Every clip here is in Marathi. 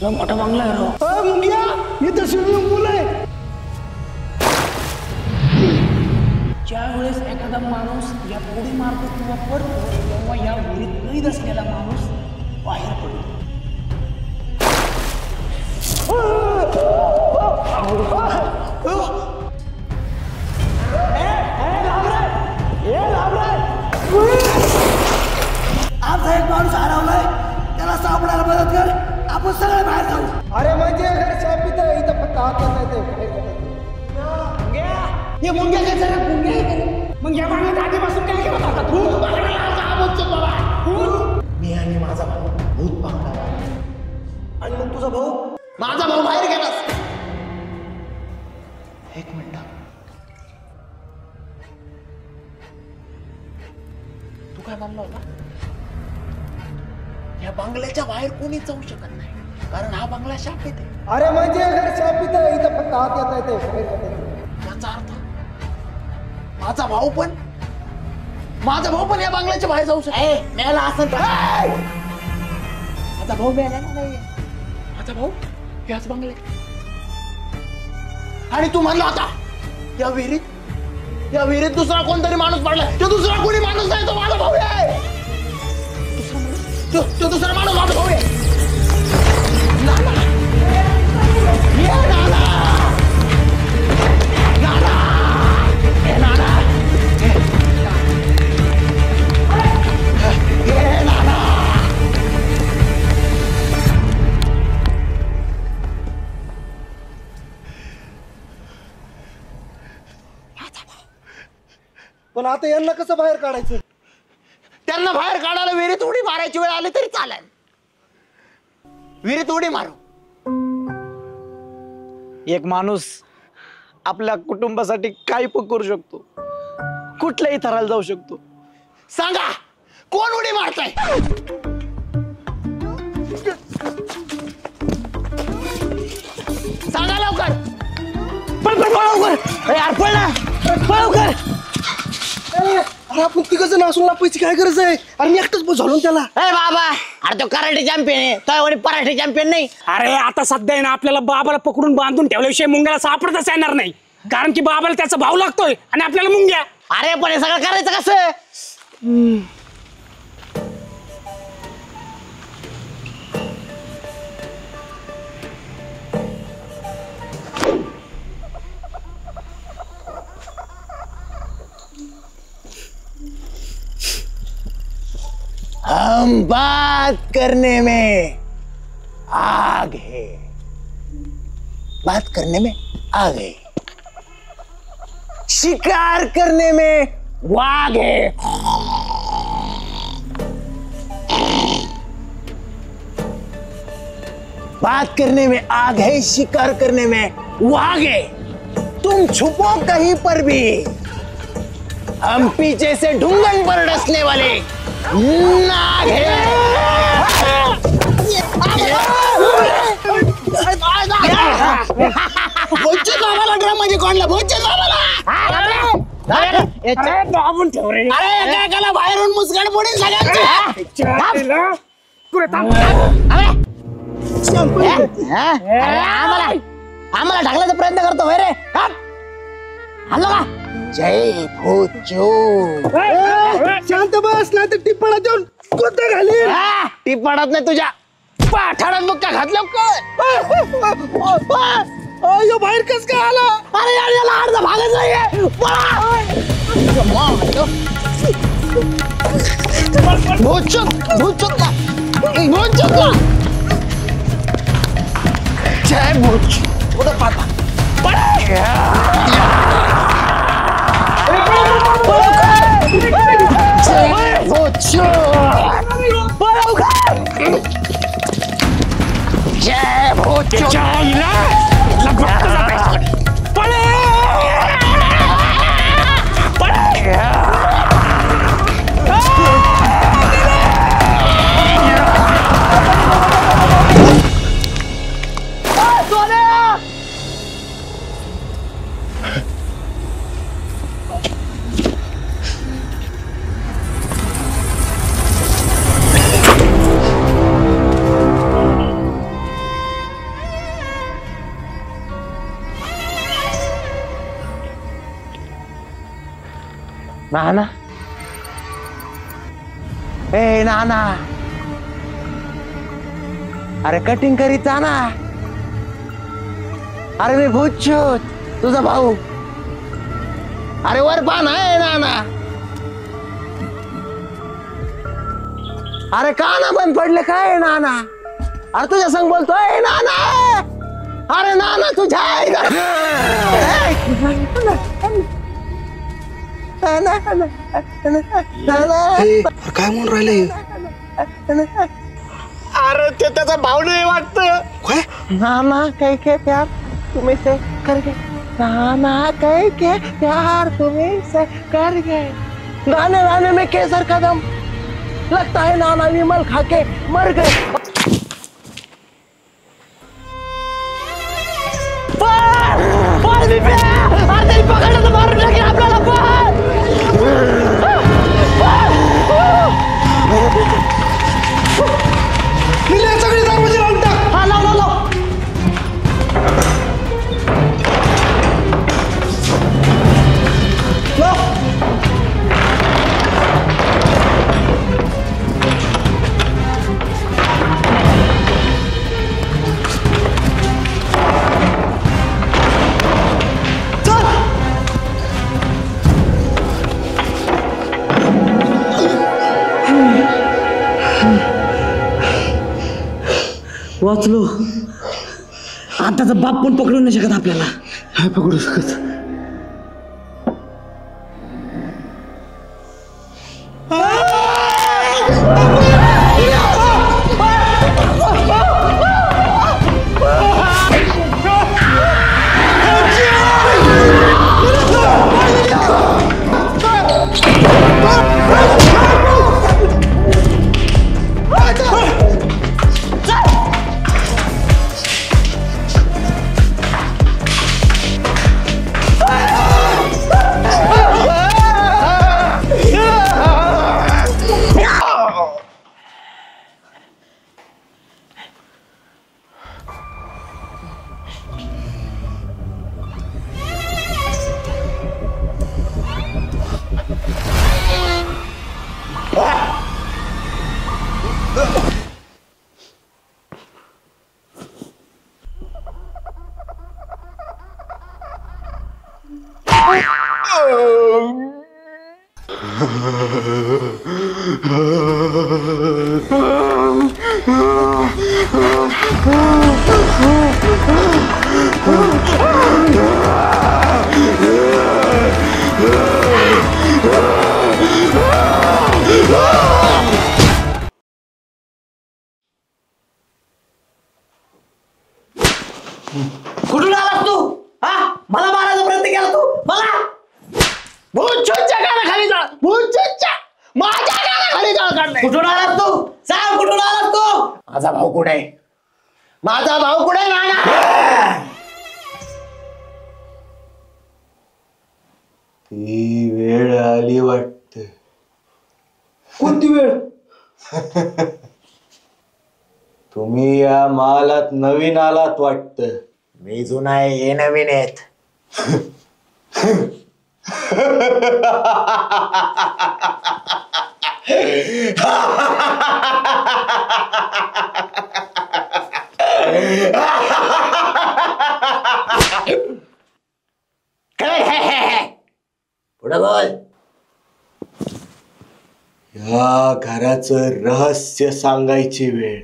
मोठा बंगला आहे राव. मुंग्या इथं स्विमिंग पूल आहे. ज्या वेळेस एखादा माणूस या पुढे मारतो किंवा पडतो तेव्हा या विहिरीत कैद असलेला माणूस बाहेर पडतो. आज एक माणूस हरवलाय, त्याला सापडायला मदत कर, आपण सगळे बाहेर जाऊ. अरे म्हणजे शापित इथं फक्त हात येते. हे मुंग्या काय जरा मुंग्या आहे. मग या बाळात आधीपासून काय केलं होता तू? मी आणि माझा भाऊ भूत पाहणार. आणि मग तुझा भाऊ? माझा भाऊ बाहेर गेलास. एक मिनिट, तू काय म्हणला होता? या बंगल्याच्या बाहेर कोणीच जाऊ शकत नाही, कारण हा बंगला शापित आहे. अरे म्हणजे शापित इथं फक्त हात येते. याचा अर्थ माझा भाऊ पण या बंगल्याच्या बाहेर जाऊ शकतो. मेला असं माझा भाऊ मेला नाही. माझा भाऊ याच बंगल्यात. आणि तू म्हणला होता या विहिरीत दुसरा कोणतरी माणूस पडला. तो दुसरा कोणी माणूस नाही, तो माझा भाऊ आहे. तो दुसरा माणूस माझा भाऊ आहे. नाना. पण आता यांना कसं बाहेर काढायचं? त्यांना बाहेर काढायला विहिरीत उडी मारायची वेळ आली तरी चालेल. विहिरीत उडी मारू. एक माणूस आपल्या कुटुंबासाठी काही पण करू शकतो, कुठल्याही थराला जाऊ शकतो. सांगा कोण उडी मारताय? सांगा लवकर. अरे आपण तिघं नासून लापायची काय गरज आहे? अरे मी एकटाच झालो त्याला. बाबा, अरे तो कराटे चॅम्पियन आहे, तो पराठे चॅम्पियन नाही. अरे आता सध्या आहे ना, आपल्याला बाबाला पकडून बांधून ठेवल्याशिवाय मुंग्याला सापडताच येणार नाही, कारण की बाबाला त्याचा भाव लागतोय आणि आपल्याला मुंग्या. अरे पण हे सगळं करायचं कसं? हम बात करने में आग है, बात करने में आग है, शिकार करने में वाघ है. बात करने में आग है, शिकार करने में वाघ है. तुम छुपो कहीं पर भी, हम पीछे से ढूंढन पर डसने वाले नाग है. बोलचे बाबाला ड्रम मध्ये कोणला बोलचे बाबाला. अरे एकाला बाहेरून मुसकाड पडेल सगळ्यांचे. आम्हाला ढकलायचा प्रयत्न करतो होय रे. हल्लो का? जय भूचो. शांत बस, नाही तर टिप्पणा देऊन कोणतं घालील. टिप्पणात नाही तुझ्या पाठाडात मुक्का घातलं अयो बाहेर कस काय आला? अरे यार याला अर्धा भागच नाहीये. जय भूच कुठं पाहता जय भूच नाना ए नाना, अरे कटिंग करीत जा ना. अरे मी भूतछूत तुझा भाऊ. अरे वर पान आहे नाना. अरे काना बंद पडले काय नाना. अरे तुझ्या संग बोलतोय नाना. अरे नाना तुझ्या काय म्हणून राहिलंय? अरे ते त्याचा भाऊ नाही वाटत. काय? नाना कह के प्यार तुम्हें से कर गए. नाना कह के प्यार तुम्हें से कर गए. गाने गाने में केसर कदम लगता है नाना विमल खा के मर गए. पकडायचं मारून टाकेल आपल्याला. सगळी दरवाजे लावून टाक. हा लाव लाव लाव. वाचलो. आताचा बाप पण पकडू नाही शकत आपल्याला. नाही पकडू शकत. कुठून आलास तू? हा मला मारायचा प्रयत्न केला तू मला. भूतछूतच्या कानाखाली जाळ. भूतछूतच्या माझ्या कानाखाली जाळ काढलाय. कुठून आलास तू? सांग कुठून आलास तू? माझा भाऊ कुठे आहे? माझा भाऊ कुठे आहे नाना? ती वेळ आली वाटत. कोणती वेळ? तुम्ही या महालात नवीन आलात वाटत. मी जुना आहे हे नवीन आहेत. पुढे बोल. या घराचं रहस्य सांगायची वेळ.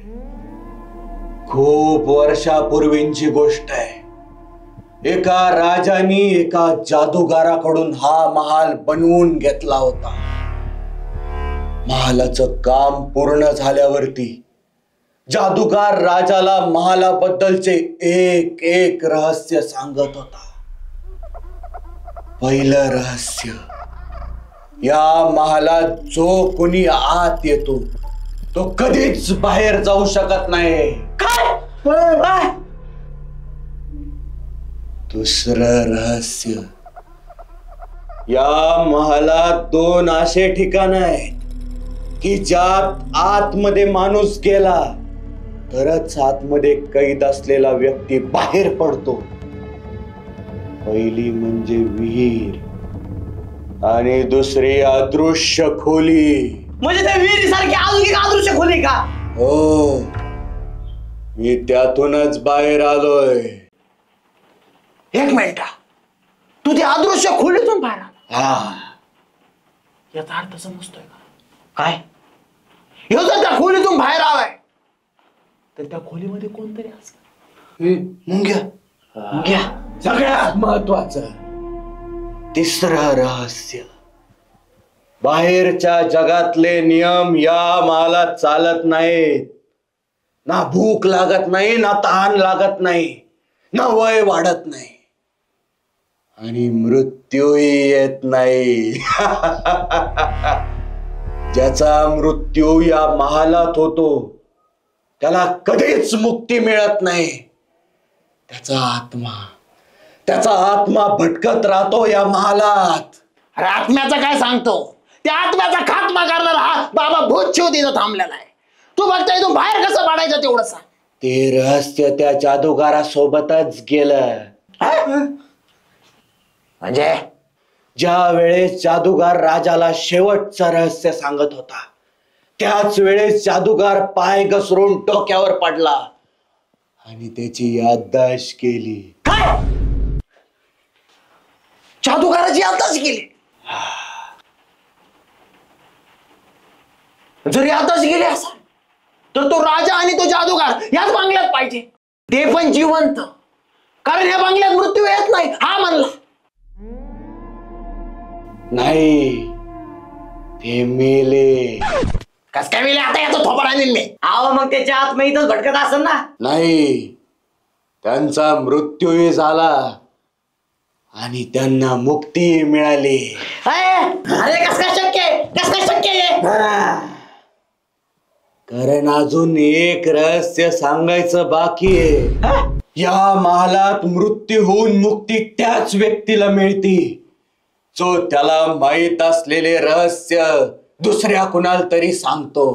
खूप वर्षापूर्वींची गोष्ट आहे. एका राजानी एका जादूगाराकडून हा महाल बनवून घेतला होता. महालाचं काम पूर्ण झाल्यावरती जादूगार राजाला महालाबद्दलचे एक एक रहस्य सांगत होता. पहिलं रहस्य, या महालात जो कोणी आत येतो तो कधीच बाहेर जाऊ शकत नाही. काय? दुसरं रहस्य, या महालात 2 असे ठिकाण आहेत की ज्यात आतमध्ये माणूस गेला तरच आतमध्ये कैद असलेला व्यक्ती बाहेर पडतो. पहिली म्हणजे विहीर आणि दुसरी अदृश्य खोली. म्हणजे त्या विहिरीसारखी अजून एक अदृश्य खोली का? हो, मी त्यातूनच बाहेर आलोय. एक मिनिट, तू ती अदृश्य खोलीतून बाहेर आला? हा, याचा अर्थ समजतोय का? काय? ह्यो जर त्या खोलीतून बाहेर आलाय तर त्या खोलीमध्ये कोणतरी असणार. मुंग्या. सगळ्यात महत्वाचं तिसरं रहस्य. बाहेरच्या जगातले नियम या महालात चालत नाहीत. ना भूक लागत नाही, ना तहान लागत नाही, ना वय वाढत नाही, आणि मृत्यूही येत नाही. ज्याचा मृत्यू या महालात होतो त्याला कधीच मुक्ती मिळत नाही. त्याचा आत्मा भटकत राहतो या महालात. अरे आत्म्याचं काय सांगतो? त्या आत्म्याचा खात्मा करणारा हा बाबा भूत शिव तिथं थांबलेला आहे. तू बघता इथून बाहेर कसं पाडायचं तेवढं सांग. ते रहस्य त्या जादूगारासोबतच गेलं. म्हणजे ज्या वेळेस जादूगार राजाला शेवटचं रहस्य सांगत होता त्याच वेळेस जादूगार पाय घसरून डोक्यावर पडला आणि त्याची याददाश्त केली. काय? जादूगाराची याददाश्त केली? जर याददाश्त गेली असेल तर तो राजा आणि तो जादूगार याच बंगल्यात पाहिजे, ते पण जिवंत. कारण या बंगल्यात मृत्यू येत नाही हा म्हणला. नाही, ते मेले. कस काय मेले? आता याचा थोपा आणीन मी. आव मग त्याच्या आत्मा इथंच भटकत असेल ना. नाही, त्यांचा मृत्यूही झाला आणि त्यांना मुक्ती मिळाली. अरे कस काय शक्य आहे? कस काय शक्य आहे? कारण अजून एक रहस्य सांगायचं बाकी आहे. या महालात मृत्यू होऊन मुक्ती त्याच व्यक्तीला मिळती जो त्याला माहित असलेले रहस्य दुसऱ्या कुणाला तरी सांगतो.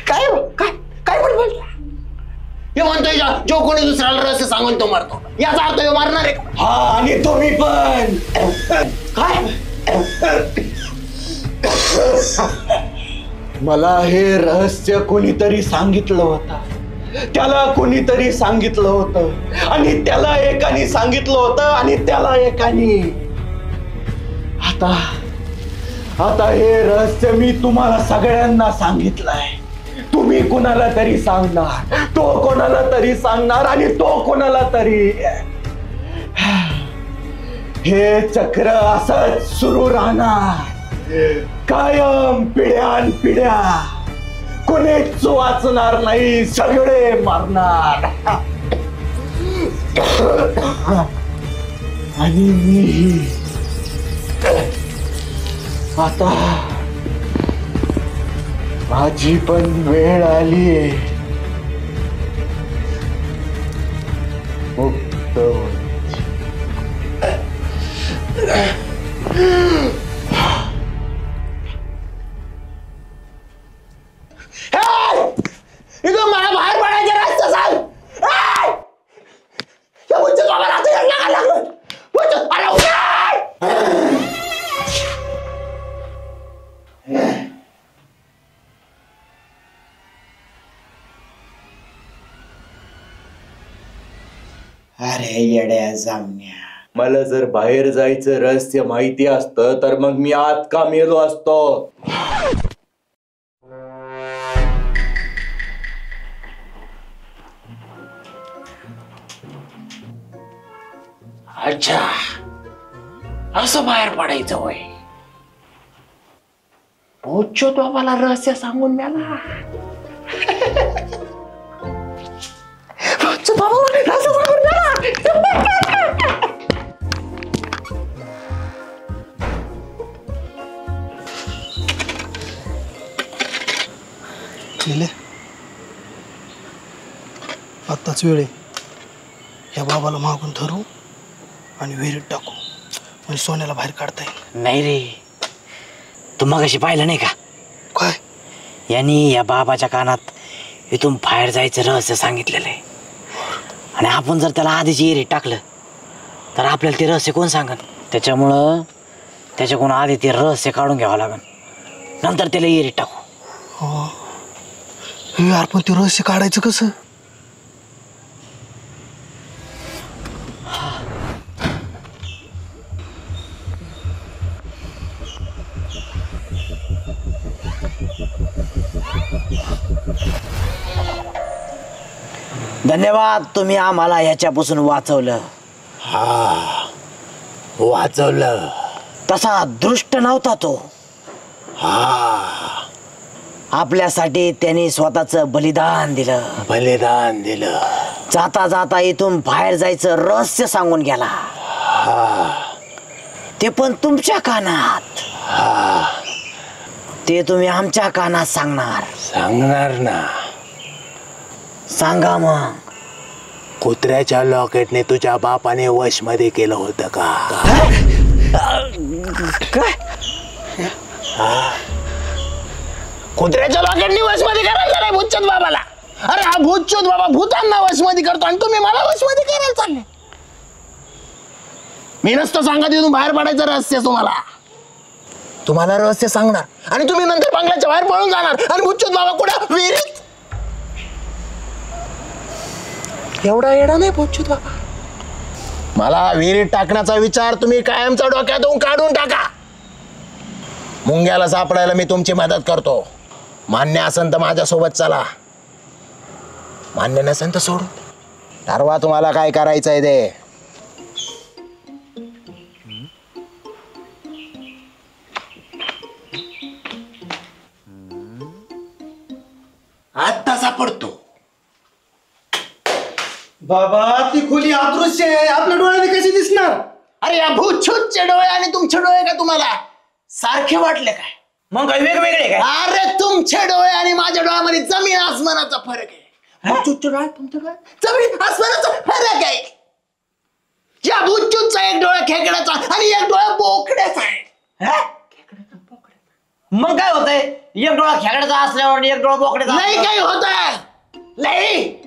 काय काय काय पण बोलला? हे म्हणतोय जो कोणी दुसऱ्याला रहस्य सांगून तो मरतो, याचा अर्थ हे मारणार आहे का? हा, आणि तुम्ही पण. काय? मला हे रहस्य कोणीतरी सांगितलं होतं, त्याला कोणीतरी सांगितलं होतं, आणि त्याला एकाने सांगितलं होतं, आणि त्याला एकाने. आता हे रहस्य मी तुम्हाला सगळ्यांना सांगितलंय. तुम्ही कोणाला तरी सांगणार, तो कोणाला तरी सांगणार, आणि तो कोणाला तरी. हे चक्र असंच सुरू राहणार कायम, पिढ्यान पिढ्या. कोणीच वाचणार नाही, सगळे मरणार. आणि मी आता माझी पण वेळ आली मुक्त व्हायची. इथून मला बाहेर पडायचे रस्ते सांग. या उच्च बाबा आता यायला लागलं. अरे उठ! अरे येड्या जामण्या, मला जर बाहेर जायचं रहस्य माहिती असतं तर मग मी आत का मेलो असतो. अच्छा, असं बाहेर पडायचं होय. पोचो तो आम्हाला रहस्य सांगून मिळाला. पोचो तो आम्हाला रहस्य सांगून मिळाला. आत्ताच वेळ आहे. या बाबाला मागून धरू आणि विहिरीत टाकू, म्हणजे सोन्याला बाहेर काढता येईल. नाही रे, तू मगाशी पाहिलं नाही का? काय? यांनी या बाबाच्या कानात इथून बाहेर जायचं रहस्य सांगितलेलं आहे. आणि आपण जर त्याला आधीच एरीत टाकलं तर आपल्याला ते रहस्य कोण सांगन. त्याच्यामुळं त्याच्याकडून आधी ते रहस्य काढून घ्यावं लागन, नंतर त्याला एरीत टाकू. यार पण ते रहस्य काढायचं कसं? धन्यवाद, तुम्ही आम्हाला ह्याच्यापासून वाचवलं. वाचवलं. तसा दृष्ट नव्हता तो. आपल्यासाठी त्यांनी स्वतःचं बलिदान दिलं. जाता जाता इथून बाहेर जायचं रहस्य सांगून गेला. ते पण तुमच्या कानात. ते तुम्ही आमच्या कानात सांगणार ना. सांगा मग. कुत्र्याच्या लॉकेटने तुझ्या बापाने वश मध्ये केलं होतं का? काय? कुत्र्याच्या लॉकेटने वश मध्ये करायचं नाही भूतचोद बाबाला. अरे हा भूतचोद बाबा भूतांना वश मध्ये करतो आणि तुम्ही मला वश मध्ये करायला चालले. मी नसतं सांगत इथून बाहेर पडायचं रहस्य तुम्हाला रहस्य सांगणार आणि तुम्ही नंतर बंगल्याच्या बाहेर पळून जाणार आणि भूतचोद बाबा कुठं विहिरीत. एवढा येडा नाही भूतचोद बाबा. मला विहिरीत टाकण्याचा विचार तुम्ही कायमचा डोक्यातून काढून टाका. मुंग्याला सापडायला मी तुमची मदत करतो. मान्य असेल तर माझ्यासोबत चला, मान्य नसेल तर सोडून ठरवा तुम्हाला काय करायचंय ते. आता सापडतो. बाबा ती खोली अदृश्य आहे, आपल्या डोळ्याने कशी दिसणार? अरे या भूतछूतचे डोळे आणि तुमचे डोळे का तुम्हाला सारखे वाटले काय? मग काय वेगवेगळे काय? अरे तुमचे डोळे आणि माझ्या डोळ्यामध्ये जमीन आसमानाचा फरक आहे. भूतछूतचे डोळे तुमचे डोळे जमीन आसमानाचा फरक आहे. या भूतछूतचा एक डोळा खेकड्याचा आणि एक डोळा बोकड्याचा आहे. मग काय होतंय? एक डोळा खेकड्याचा असल्यावर एक डोळा बोकड्याचा. नाही काही होत नाही.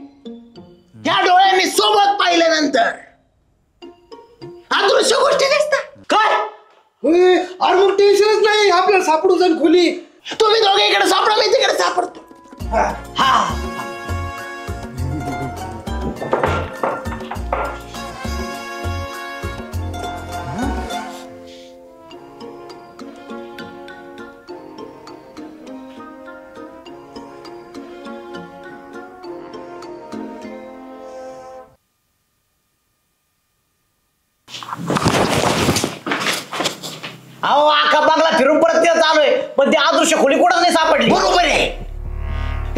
या डोळ्यांनी सोबत पाहिल्यानंतर अदृश्य गोष्टी दिसतात. काय? अरे मग टेन्शनच नाही, आपल्याला सापडू जाईल खोली. तुम्ही दोघे इकडे सापडा, मी तिकडे सापडतो. हा. अहो आका बंगला फिरून परत ते चालू आहे, पण ती अदृश्य खोली कुठं नाही सापडली. बरोबर आहे,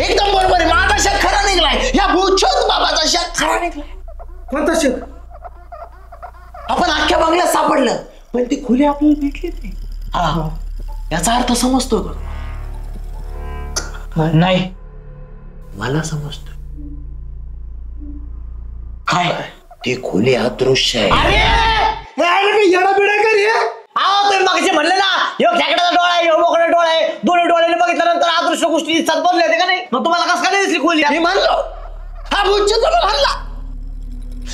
एकदम बरोबर आहे. माझा शक खरा निघलाय. या भूतछूत बाबाचा शक खरा निघलाय. कोणता शेख? आपण अख्ख्या बंगल्यात सापडलं पण ती खोली आपल्याला भेटलीच नाही. हा, याचा अर्थ समजतो का? नाही. मला समजतो. काय? ती खोली अदृश्य आहे. अरे येडा बिडा कर हे. अहो तुम्ही मगाशी म्हणले ना, ह्यो खेकड्याचा डोळा आहे, ह्यो बोकड्याचा डोळा आहे. दोन्ही डोळ्याने बघितल्यानंतर अदृश्य गोष्टी दिसतात बनले होते का नाही? मग तुम्हाला कसं काय दिसली खोली? मी म्हणलो हा भूतछूत बाबा म्हणला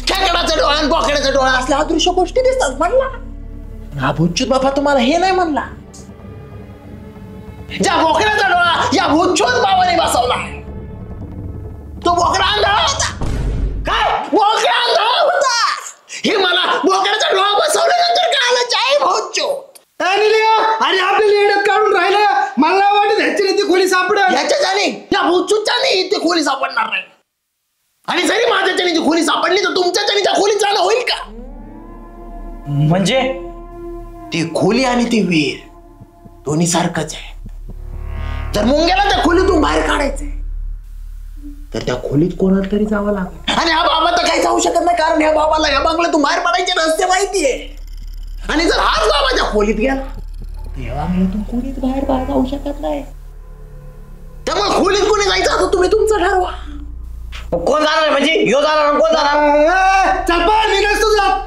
खेकडाचा डोळा आणि बोकड्याचा डोळा असल्या अदृश्य गोष्टी दिसतात म्हणला. हा भूतछूत बाबा तुम्हाला हे नाही म्हणला. ज्या बोकड्याचा डोळा या भूतछूत बाबाने बसवला तो बोकडा आंधळा होता. काय? बोकडा आंधळा होता हे मला बोकड्याचा डोळा बसवल्यानंतर कळालं. जय भूतछूत. अरे आपल्याला येड्यात काढून राहिलं. मला वाटत ह्याची ती खोली सापडेल. याच्याने या भूतछूतच्याने ती खोली सापडणार नाही. आणि जरी माझ्याच्याने ती खोली सापडली तर तुमच्याच्याने त्या खोलीत जाणं होईल का? म्हणजे ती खोली आणि ती विहीर दोन्ही सारखंच आहे. जर मुंग्याला त्या खोलीतून बाहेर काढायचंय तर त्या खोलीत कोणाला तरी जावं लागेल. आणि हा बाबा तर काही जाऊ शकत नाही, कारण ह्या बाबाला ह्या बंगल्यातून बाहेर पडायचे रस्ते माहितीये. आणि जर हाच बाबा त्या खोलीत गेला तर या बंगल्यातून कोणीच बाहेर जाऊ शकत नाही. त्यामुळे खोलीत कोणी जायचं आता तुम्ही तुमचं ठरवा. कोण जाणार? म्हणजे ह्यो जाणार, कोण जाणार? चल पण मी नसतो जात.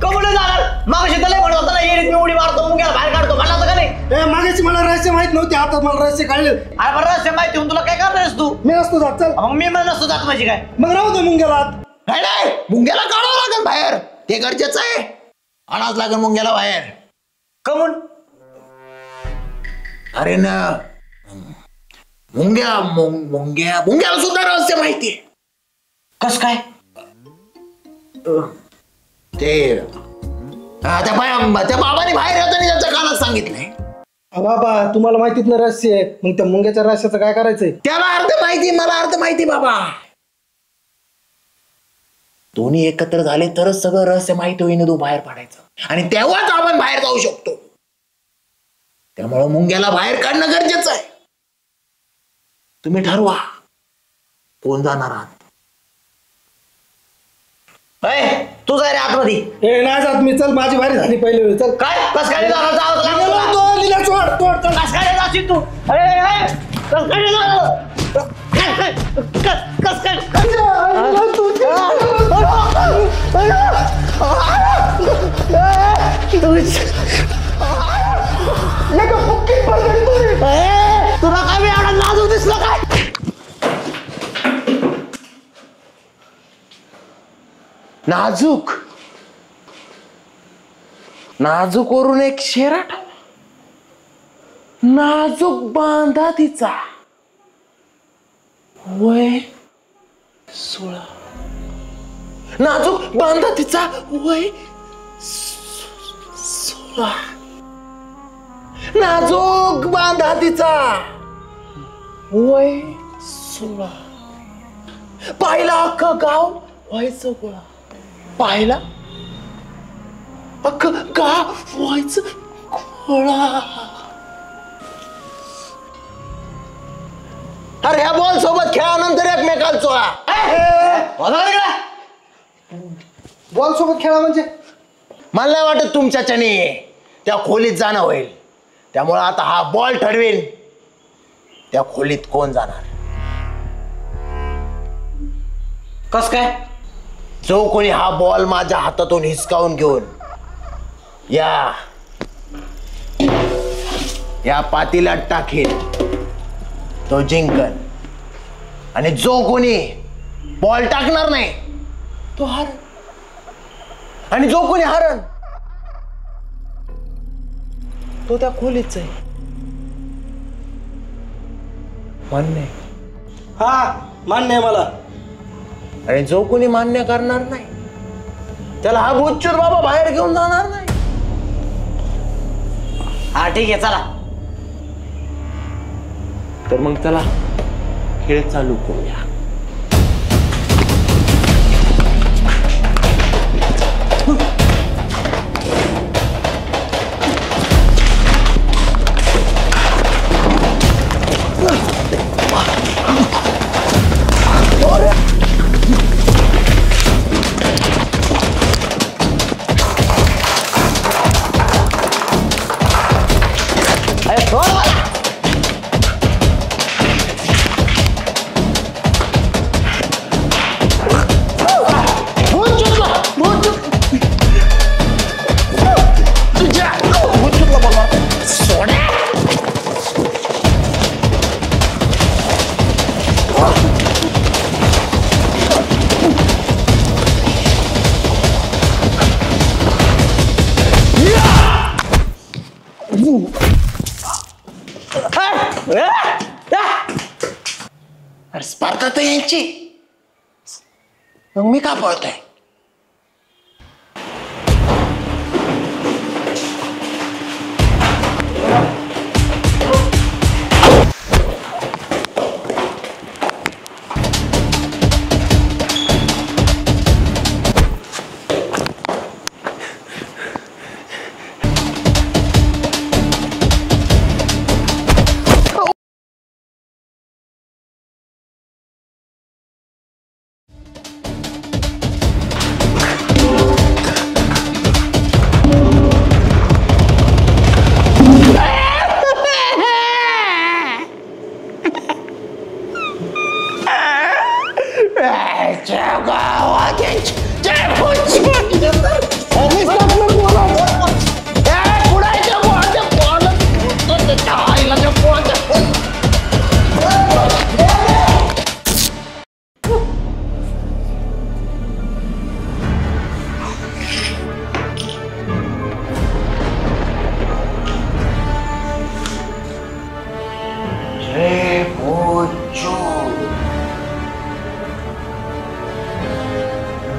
कोण जाणार? मागाशी तर लय म्हणत होता ना, येरीत मी उडी मारतो, मुंग्याला बाहेर काढतो म्हणला होता का नाही? मागाशी मला रहस्य माहित नव्हते, आता मला रहस्य कळलं. अरे बरं रहस्य माहिती होऊन तुला काय करणारस तू? मी नसतो जात. चल मग मी मला नसतो जात म्हणजे काय? मग राहू दे मुंग्याला आत. नाही नाही, मुंग्याला काढावं लागेल बाहेर, ते गरजेचं आहे. आणावंच लागेल मुंग्याला बाहेर. कमून अरे ना, मुंग्याला सुद्धा रहस्य माहितीये. कस काय? ते त्या बाबाने बाहेर येताना त्यांच्या कानात सांगितलंय. बाबा तुम्हाला माहितीत ना रहस्य आहे, मग त्या मुंग्याच्या रहस्याचं काय करायचंय? त्याला अर्थ माहिती, मला अर्थ माहिती बाबा. दोन्ही एकत्र झाले तरच सगळं रहस्य माहिती होईन, तू बाहेर पाडायचं, आणि तेव्हाच आपण बाहेर जाऊ शकतो. त्यामुळं मुंग्याला बाहेर काढणं गरजेचं आहे. तुम्ही ठरवा कोण जाणार आहात. तू जाय रे आतमध्ये. ए नाही जात मी, चल माझी भारी झाली पहिले वेळ, चल. काय कस काय जाणार? कस काय जाशील तू? कस काय तुला काय मी एवढा लाजू दिसलं काय? नाजूक नाजूक वरून एक शेरा ठेवला. नाजूक बांधा तिचा वय 16. नाजूक बांधा तिचा वय 16. नाजूक बांधा तिचा वय 16. पाहिला अख्खं गाव व्हायचं गोळा. पाहिला अख्खं गाव व्हायचं गोळा. अरे ह्या बॉल सोबत खेळानंतर एकमेकाला चोळा. बॉल सोबत खेळा म्हणजे? मला नाही वाटत तुमच्याच्याने त्या खोलीत जाणं होईल. त्यामुळे आता हा बॉल ठरवेल त्या खोलीत कोण जाणार. कस काय? जो कोणी हा बॉल माझ्या हातातून हिसकावून घेऊन या पातीलात टाकेल तो जिंकल, आणि जो कोणी बॉल टाकणार नाही तो हार, आणि जो कोणी हारण तो त्या खोलीच आहे. मान्य आहे? हा मान्य आहे मला. आणि जो कोणी मान्य करणार नाही त्याला हा भूतचूत बाबा बाहेर घेऊन जाणार नाही. हा ठीक आहे चला. तर मग चला खेळ चालू करूया. अरे स्पर्धा तर यांची, मग मी का पळतोय?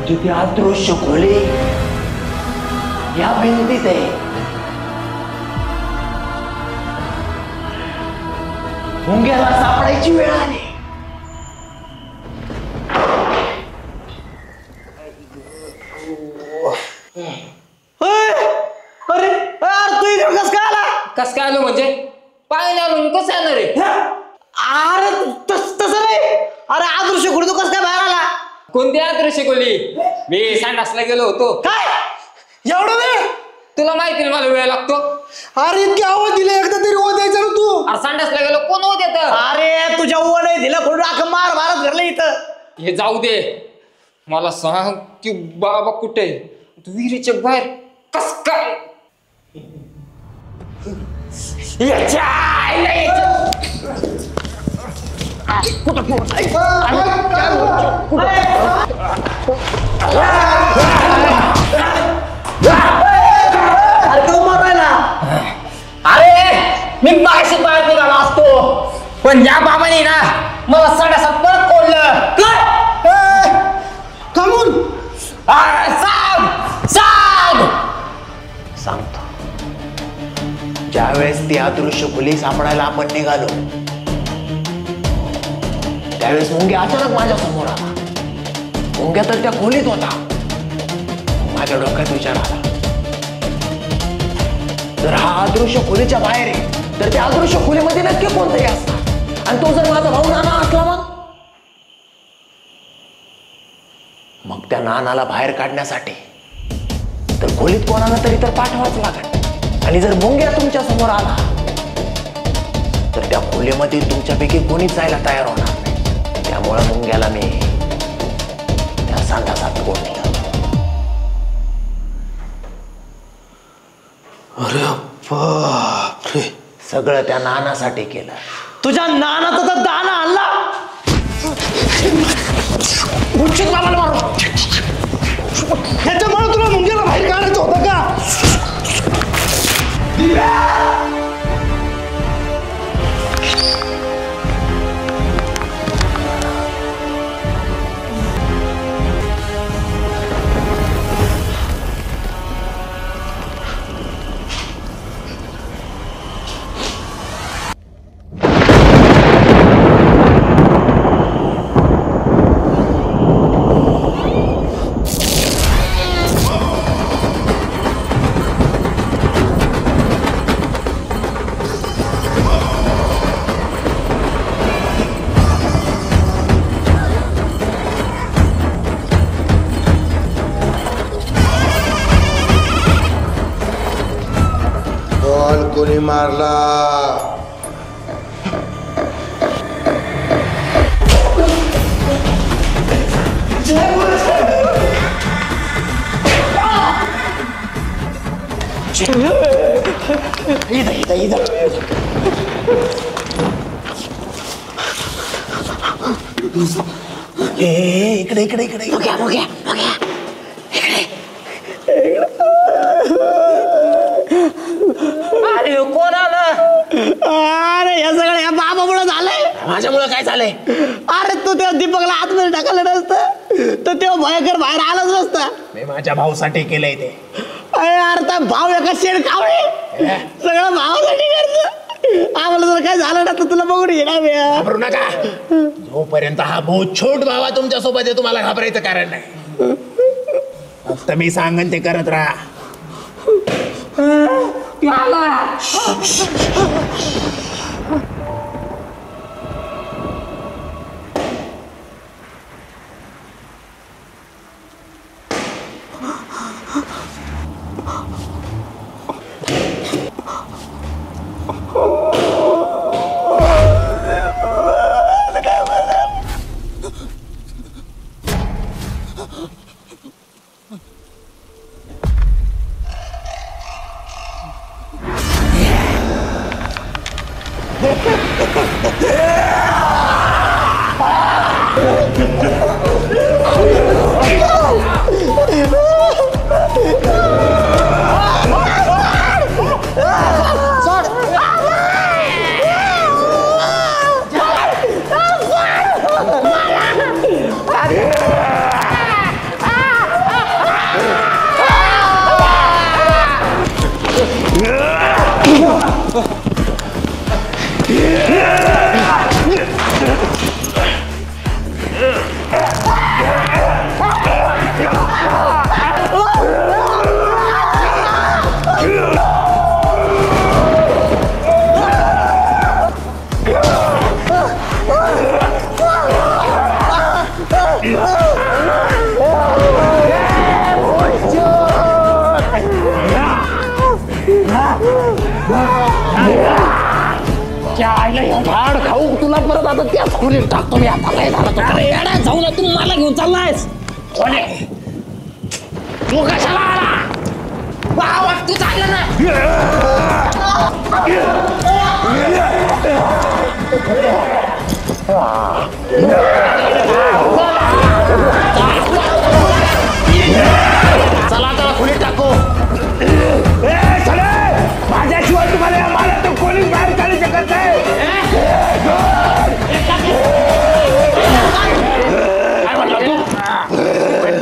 म्हणजे ती अदृश्य खोली या भिंतीत आहे. मुंग्याला सापडायची वेळ आली. अरे यार तू इकडे कस काय आला? कस काय आलो म्हणजे पाय आलो कसं येणार रे? अरे तसं नाही. अरे अदृश्य खोली तू कस काय बाहेर आला? कोणती यात्रा शिकवली? मी संडासला गेलो होतो. काय एवढं वेळ? तुला माहिती ना मला वेळ लागतो. अरे इतकी आवाज दिले एकदा तरी ओ द्यायचं ना तू. अरे संडासला गेलो कोण होत येत? अरे तुझ्या ओव्हन नाही दिला खोडून अख्खं मार मारत घरलं इथं. हे जाऊ दे. मला सांग की बाबा कुठे? तू विहिरीच्या बाहेर कस काय? अरे मी मागाशी बाहेर निघाला असतो पण या बाबाने ना मला संडासात परत कोडलं. कमून सांगतो. ज्यावेळेस ती अदृश्य खोली सापडायला आपण निघालो त्यावेळेस मुंग्या अचानक माझ्या समोर आला. मुंग्या तर त्या खोलीत होता. माझ्या डोक्यात विचार आला, जर हा अदृश्य खोलीच्या बाहेर आहे तर त्या अदृश्य खोलीमध्ये नक्की कोणतरी असणार. आणि तो जर माझा भाऊ नाना असला मग त्या नानाला बाहेर काढण्यासाठी तर खोलीत कोणाला तरी तर पाठवाच लागेल. आणि जर मुंग्या तुमच्या समोर आला तर त्या खोलीमध्ये तुमच्यापैकी कोणीच जायला तयार होणार नाही. त्यामुळे मुंग्याला मी त्या संडासात कोंडलं. अरे बापरे. सगळं त्या नानासाठी केलं. तुझ्या नानाचा तर दाना आणला. उचित बाबाला मारू. ह्याच्यामुळे तुला मुंग्याला बाहेर काढायचं होतं का? कोणी मारला? इकडे इकडे इकडे अरे कोण आलं? अरे या सगळं या बाबामुळे झालंय. माझ्यामुळे काय झालंय? अरे तू त्या दीपकला आतमध्ये टाकलं नसतं तर तेव्हा भयंकर बाहेर आलाच नसता. मी माझ्या भाऊसाठी केलंय ते. अरे यार त्या भाव एका शेड खावणे सगळं भावासाठी करतो. आम्हाला जर काय झालं ना तर तुला बघून येणार. घाबरू नका. जोपर्यंत हा भाऊ छोट भावा तुमच्या सोबत आहे तुम्हाला घाबरायचं कारण नाही. फक्त मी सांगन ते करत राहा. क्या आईला हे झाड खाऊ तुला परत आता त्याच खोलीत टाकतो मी आता काय झालं तर जाऊ ना तू मला घेऊन चाललायस कोणे तू कशाला आला तू चालला ना चला त्याला खोलीत टाकू माझ्याशिवाय तुम्हाला या मालातून कोणीच बाहेर काढू शकत नाही. काय म्हणला तू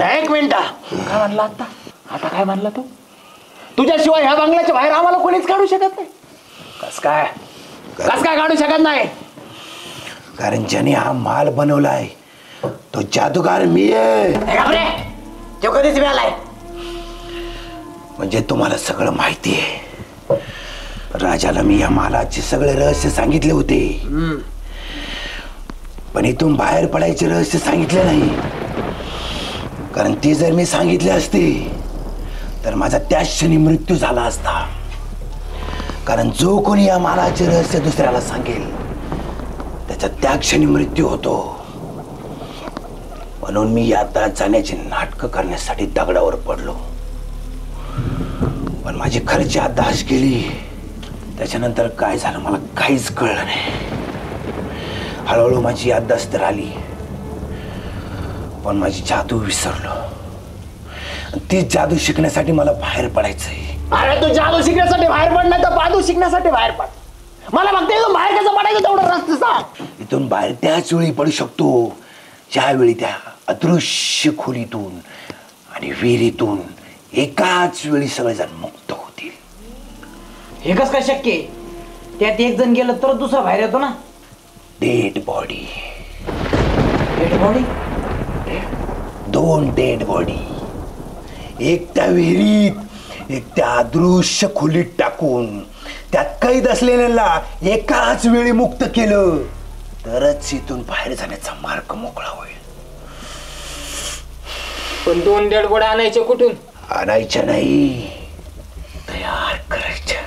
एक मिनिट काय म्हणला आता काय म्हणला तू तुझ्याशिवाय ह्या बंगल्याच्या बाहेर आम्हाला कोणीच काढू शकत नाही कस काय काढू शकत नाही कारण ज्याने हा माल बनवलाय तो जादूगार मी आहे. तो कधीच मिळालाय म्हणजे तुम्हाला सगळं माहिती आहे. राजाला मी या मालाचे सगळे रहस्य सांगितले होते पण इथून बाहेर पडायचे रहस्य सांगितले नाही. कारण ते जर मी सांगितले असते तर माझा त्याच क्षणी मृत्यू झाला असता. कारण जो कोणी या मालाचे रहस्य दुसऱ्याला सांगेल त्याचा त्या क्षणी मृत्यू होतो. म्हणून मी यात्रा जाण्याची नाटकं करण्यासाठी दगडावर पडलो. पण माझी खर्ची याददाश केली त्याच्यानंतर काय झालं मला काहीच कळलं नाही. हळूहळू माझी याददाश्त तर आली पण माझी जादू विसरलो. ती जादू शिकण्यासाठी मला बाहेर पडायचंय. अरे तू जादू शिकण्यासाठी बाहेर पड नाही तर बादू शिकण्यासाठी बाहेर पड. मला फक्त इथून बाहेर कसं पडायचं तेवढं रस्ते सांग. इथून बाहेर त्याच वेळी पडू शकतो ज्यावेळी त्या अदृश्य खोलीतून आणि विहिरीतून एकाच वेळी सगळेजण मुक्त होतील. हे कसं काय शक्य आहे? त्यात एक जण गेलं तर दुसरा बाहेर येतो ना. Dead body. Dead body? 2 dead body. एक त्या विहिरीत एक त्या अदृश्य खोलीत टाकून त्यात कैद असलेल्याला एकाच वेळी मुक्त केलं तरच इथून बाहेर जाण्याचा मार्ग मोकळा होईल. पण 2 डेड बॉडी आणायचे कुठून? आणायच्या नाही तयार करायच्या.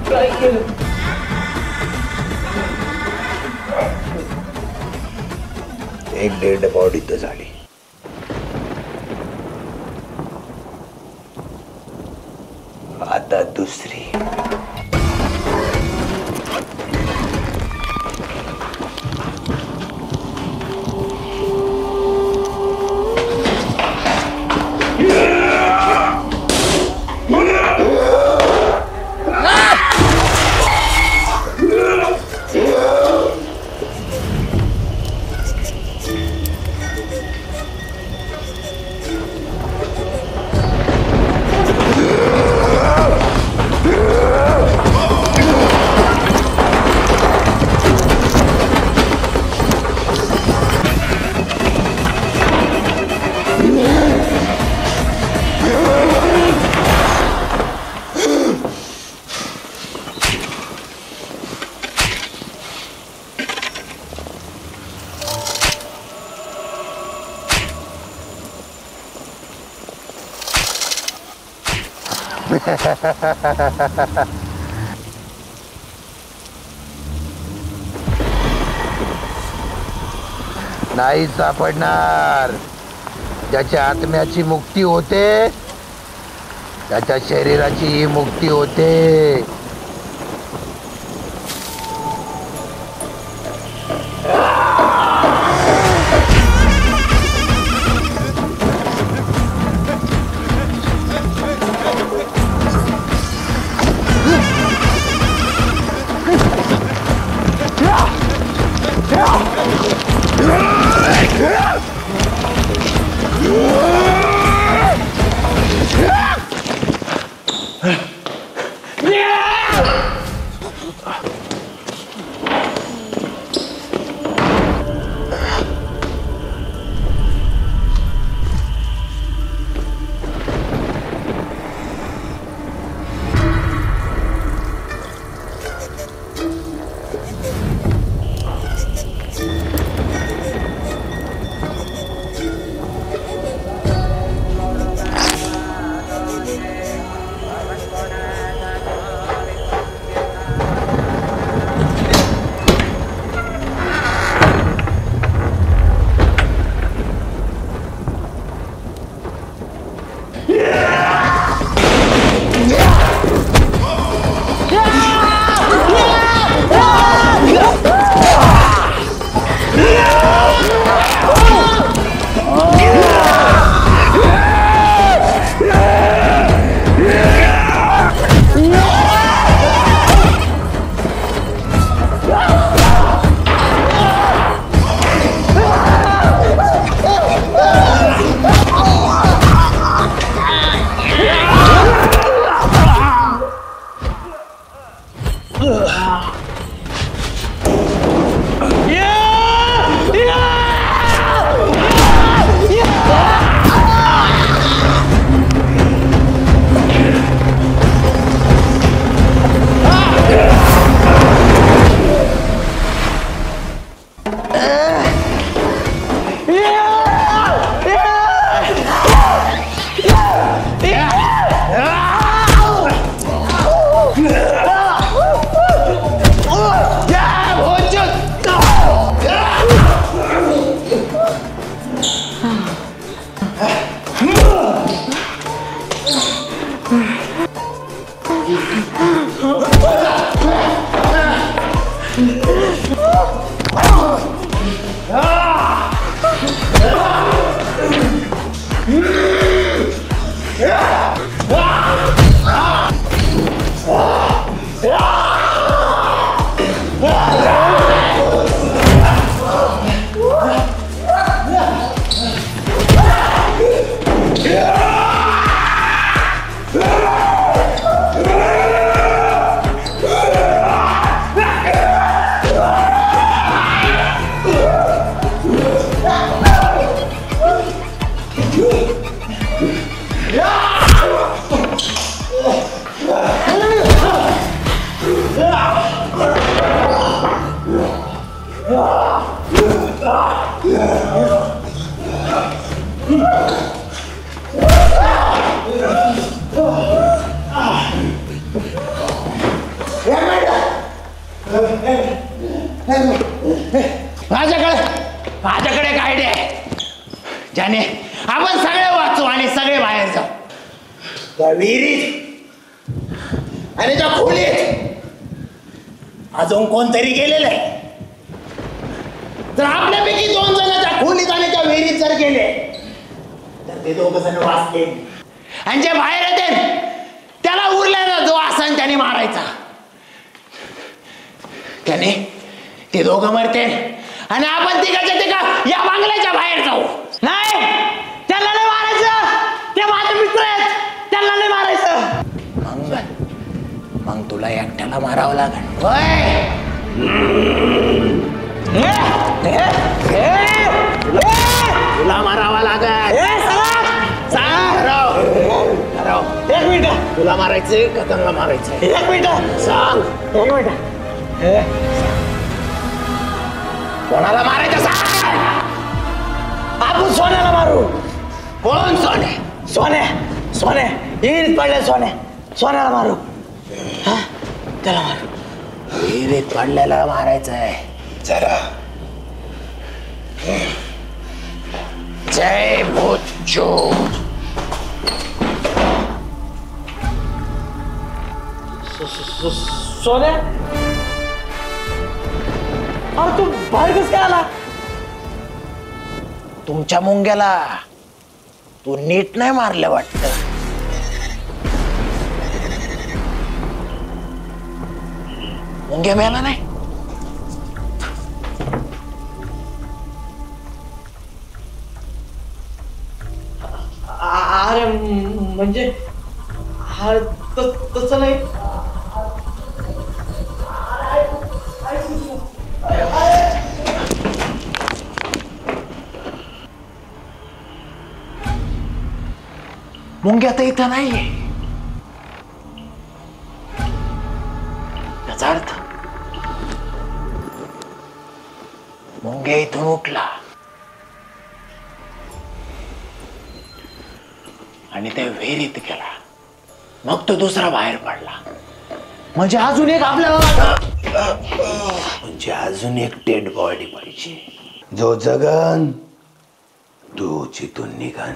काय केलं? एक डेड बॉडी तर झाली. आता दुसरी. नाही सापडणार. ज्याच्या आत्म्याची मुक्ती होते त्याच्या शरीराची मुक्ती होते. माझ्याकडे एक आयडिया आहे ज्याने आपण सगळे वाचू आणि सगळे बाहेर जाऊ. त्या विहिरीत आणि त्या खोलीत अजून कोणतरी गेलेलं आहे. तर आपल्यापैकी 2 जण त्या खोलीत आणि त्या विहिरीत जर गेले तर ते 2 जण वाचतील आणि जे बाहेर येते त्याला उरलेला जो आसन त्याने मारायचा. त्याने ते 2 मरते आणि आपण तिघाच्या तिघा या बांगल्याच्या बाहेर जाऊ. नाही, त्यांना नाही मारायचं. ते माझे मित्र आहेत, त्यांना नाही मारायचं. मग तुला एकट्याला मारावं लागेल. होय, तुला मारावा लागेल. एक मिनिट, तुला मारायचंय का त्यांना मारायचंय? एक मिनिट सांग. एक मिनिट. कोणाला मारायचं सांग. आपण सोन्याला मारू. कोण सोने? सोने विहिरीत पडले सोन्याला मारू. हा, त्याला मारू. विहिरीत पडलेला मारायचंय. जरा जय भोजो. सोने, अरे तू बाहेर कसं काय आला? तुमच्या मुंग्याला तू नीट नाही मारलं वाटतं. मुंग्या मेला नाही. अरे म्हणजे तसं नाही. मुंग्या तर इथं नाहीये. याचा अर्थ मुंग्या इथून उठला आणि त्या विहिरीत गेला. मग तो दुसरा बाहेर पडला. म्हणजे अजून एक आपल्याला म्हणजे अजून एक डेड बॉडी पाहिजे. जो जगन तो जिथून निघन.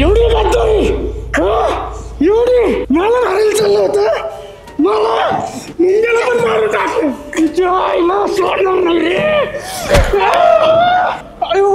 एवढी करतोय एवढी मला मारायला चाललं होतं. मला मुंग्याला पण मारू टाकलं. तुझ्या आईला सोडणार नाही रे. अयो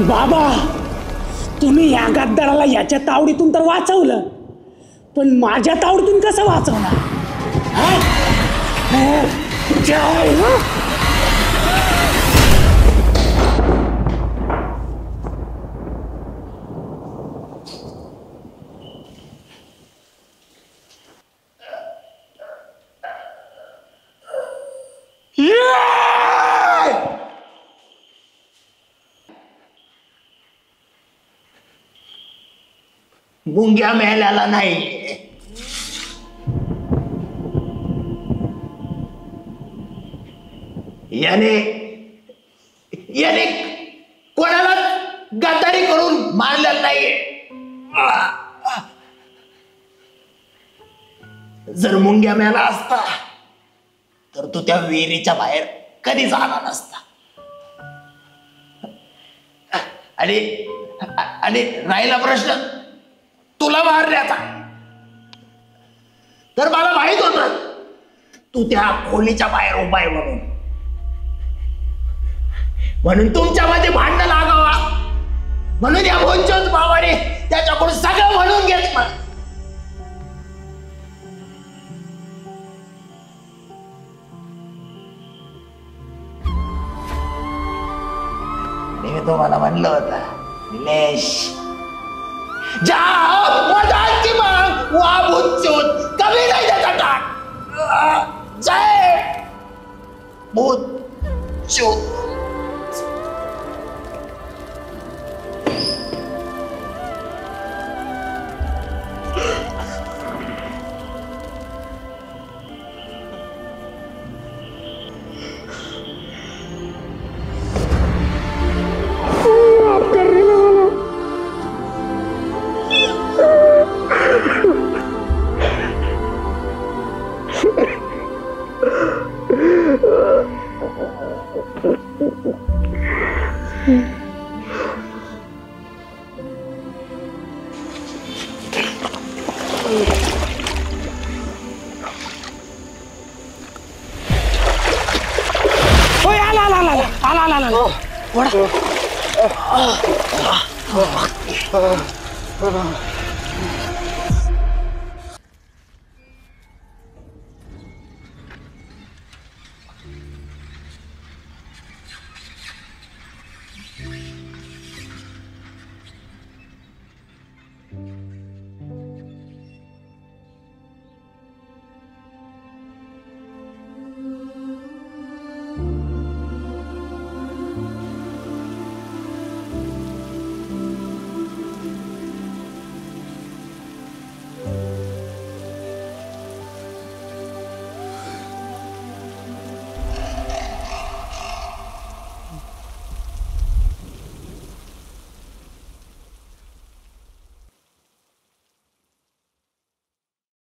बाबा, तुम्ही या गद्दाराला याच्या तावडीतून तर वाचवलं, पण माझ्या तावडीतून कसं वाचवणार? मुंग्या मेल्याला नाही, याने कोणाला गद्दारी करून मारलेलं नाहीये. जर मुंग्या मेला असता तर तू त्या विहिरीच्या बाहेर कधी जाणार नसता. आणि राहिला प्रश्न तुला मारण्याचा, तर मला माहित होत तू त्या खोलीच्या बाहेर उभा आहे म्हणून तुमच्यामध्ये भांडण लागावा म्हणून या भोंचोद भावाने त्याच्याकडून सगळं म्हणून घेतलं. मी तुम्हाला म्हणलं होतं, निलेश जाओ मजाची मांग वा भूतचोद कभी नहीं देता टाक. जय भूतचोद. आला